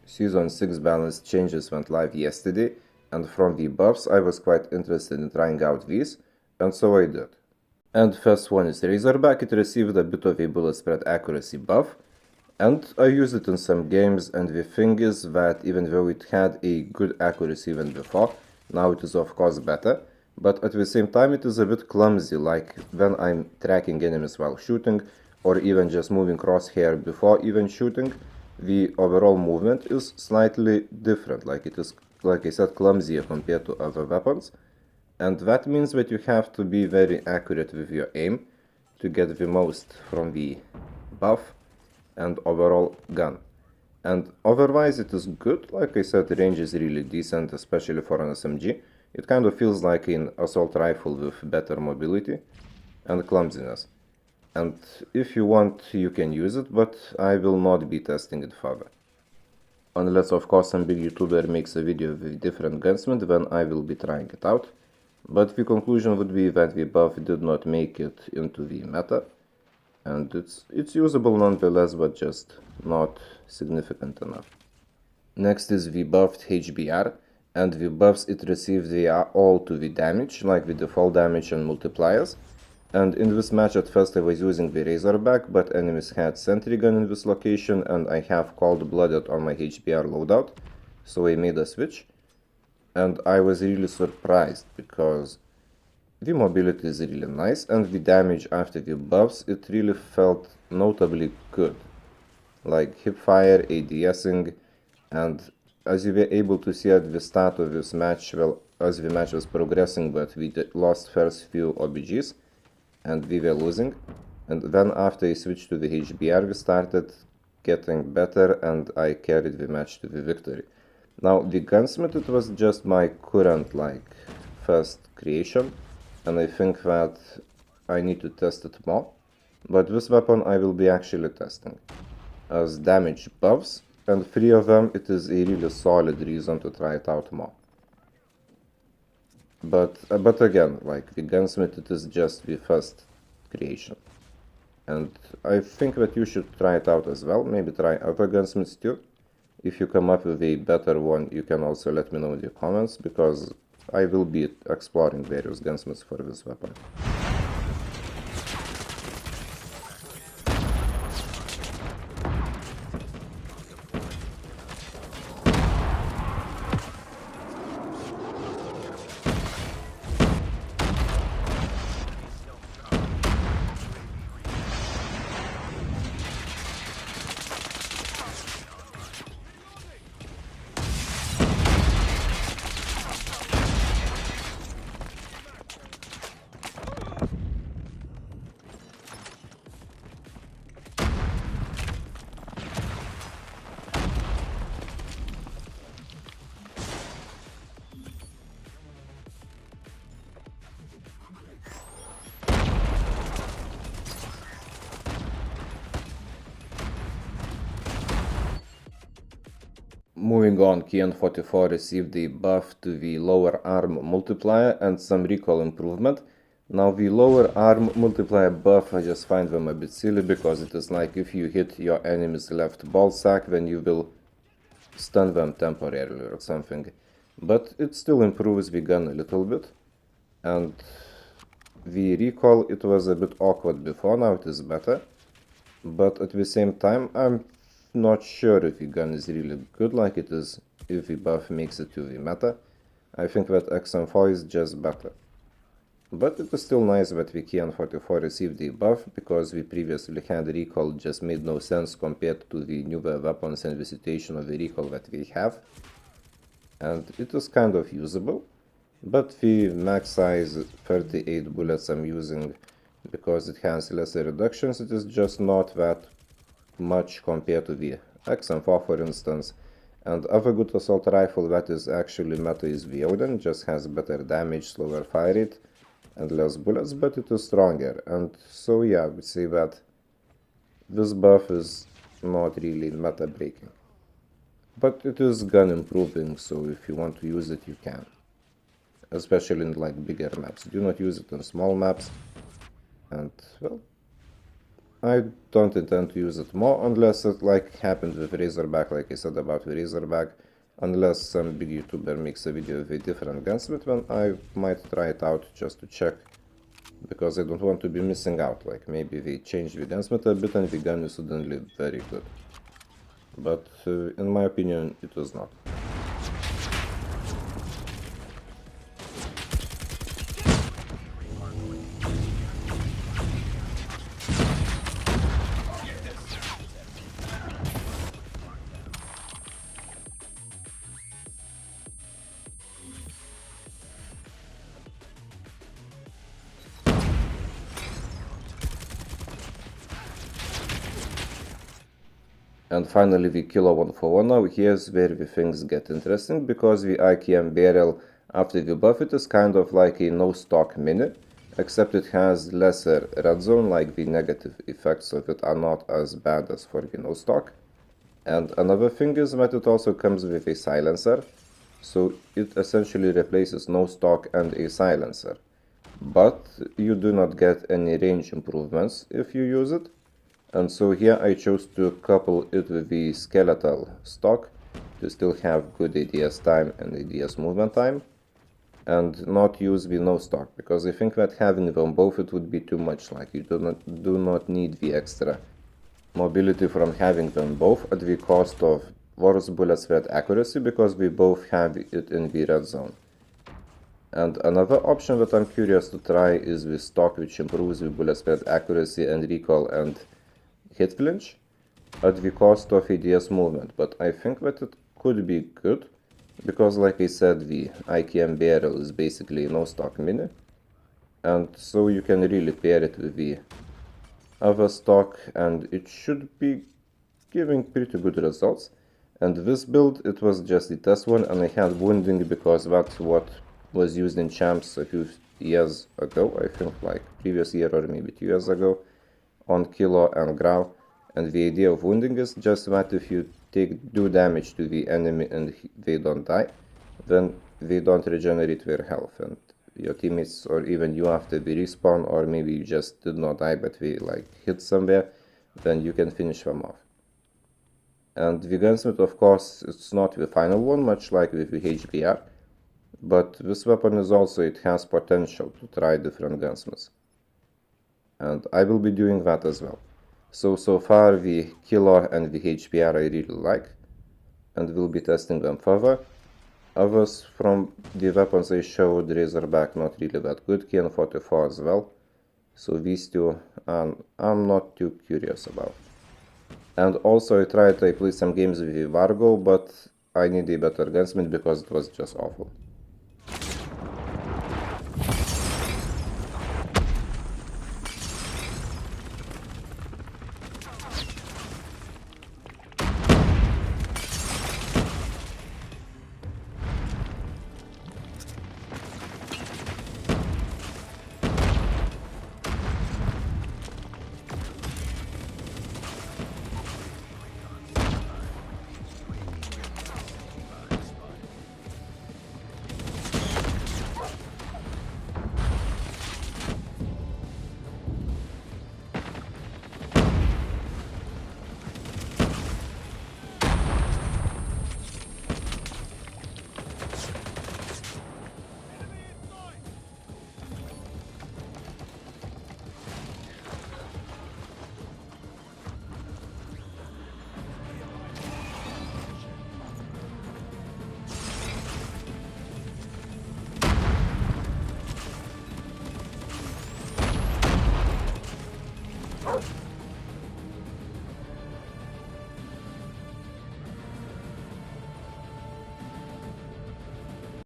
Season 6 balance changes went live yesterday, and from the buffs I was quite interested in trying out these, and so I did. And first one is Razorback. It received a bit of a bullet spread accuracy buff, and I used it in some games, and the thing is that even though it had a good accuracy even before, now it is of course better, but at the same time it is a bit clumsy, like when I'm tracking enemies while shooting, or even just moving crosshair before even shooting, the overall movement is slightly different, like it is, like I said, clumsier compared to other weapons, and that means that you have to be very accurate with your aim to get the most from the buff and overall gun. And otherwise it is good, like I said, the range is really decent, especially for an SMG. It kind of feels like an assault rifle with better mobility and clumsiness. And if you want, you can use it, but I will not be testing it further. Unless of course some big YouTuber makes a video with different gunsmith, then I will be trying it out. But the conclusion would be that the buff did not make it into the meta, and it's usable nonetheless, but just not significant enough. Next is the buffed HBR, and the buffs it received they are all to the damage, like the default damage and multipliers. And in this match at first I was using the Razorback, but enemies had sentry gun in this location and I have cold-blooded on my HBR loadout, so I made a switch. And I was really surprised because the mobility is really nice, and the damage after the buffs, it really felt notably good. Like hipfire, ADSing, and as you were able to see at the start of this match, well, as the match was progressing, but we lost first few OBGs, and we were losing. And then after I switched to the HBR, we started getting better, and I carried the match to the victory. Now, the gunsmith, it was just my current, like, first creation, and I think that I need to test it more. But this weapon I will be actually testing, as damage buffs, and 3 of them, it is a really solid reason to try it out more. But again, like, the gunsmith, it is just the first creation. And I think that you should try it out as well, maybe try other gunsmiths too. If you come up with a better one, you can also let me know in the comments, because I will be exploring various gunsmiths for this weapon. Moving on, KN44 received a buff to the lower arm multiplier and some recoil improvement. Now the lower arm multiplier buff, I just find them a bit silly, because it is like if you hit your enemy's left ball sack, then you will stun them temporarily or something. But it still improves the gun a little bit. And the recoil, it was a bit awkward before, now it is better. But at the same time, I'm not sure if the gun is really good like it is if the buff makes it to the meta. I think that XM4 is just better. But it is still nice that the KN44 received the buff, because we previously had recoil just made no sense compared to the newer weapons and the situation of the recoil that we have. And it is kind of usable, but the max size 38 bullets I'm using, because it has lesser reductions, it is just not that much compared to the XM4, for instance. And other good assault rifle that is actually meta is the Odin, just has better damage, slower fire rate, and less bullets, but it is stronger. And so yeah, I would say that this buff is not really meta breaking. But it is gun improving, so if you want to use it, you can. Especially in like bigger maps. Do not use it in small maps. And well, I don't intend to use it more unless it like happened with Razorback, like I said about the Razorback. Unless some big YouTuber makes a video with a different gunsmith, then I might try it out just to check. Because I don't want to be missing out, like maybe they change the gunsmith a bit and the gun is suddenly very good. But in my opinion, it was not. And finally the KN44 now. Here's where the things get interesting, because the IKM barrel after the buff it is kind of like a no stock mini, except it has lesser red zone, like the negative effects of it are not as bad as for the no stock. And another thing is that it also comes with a silencer, so it essentially replaces no stock and a silencer. But you do not get any range improvements if you use it. And so here I chose to couple it with the skeletal stock to still have good ADS time and ADS movement time, and not use the no stock, because I think that having them both it would be too much, like you do not need the extra mobility from having them both at the cost of worse bullet spread accuracy, because we both have it in the red zone. And another option that I'm curious to try is the stock, which improves the bullet spread accuracy and recoil and hit flinch at the cost of ADS movement, but I think that it could be good, because like I said, the IKM barrel is basically no stock mini, and so you can really pair it with the other stock and it should be giving pretty good results. And this build, it was just the test one, and I had wounding because that's what was used in champs a few years ago, I think like previous year or maybe 2 years ago, on Kilo and Grau. And the idea of wounding is just that if you do damage to the enemy and they don't die, then they don't regenerate their health, and your teammates or even you after they respawn, or maybe you just did not die but they like hit somewhere, then you can finish them off. And the gunsmith, of course, it's not the final one, much like with the HBR, but this weapon is also, it has potential to try different gunsmiths. And I will be doing that as well. So far the Kilo and the HBR I really like, and will be testing them further. Others from the weapons I showed, Razorback not really that good, KN44 as well. So these two I'm not too curious about. And also I play some games with the Vargo, but I need a better gunsmith because it was just awful.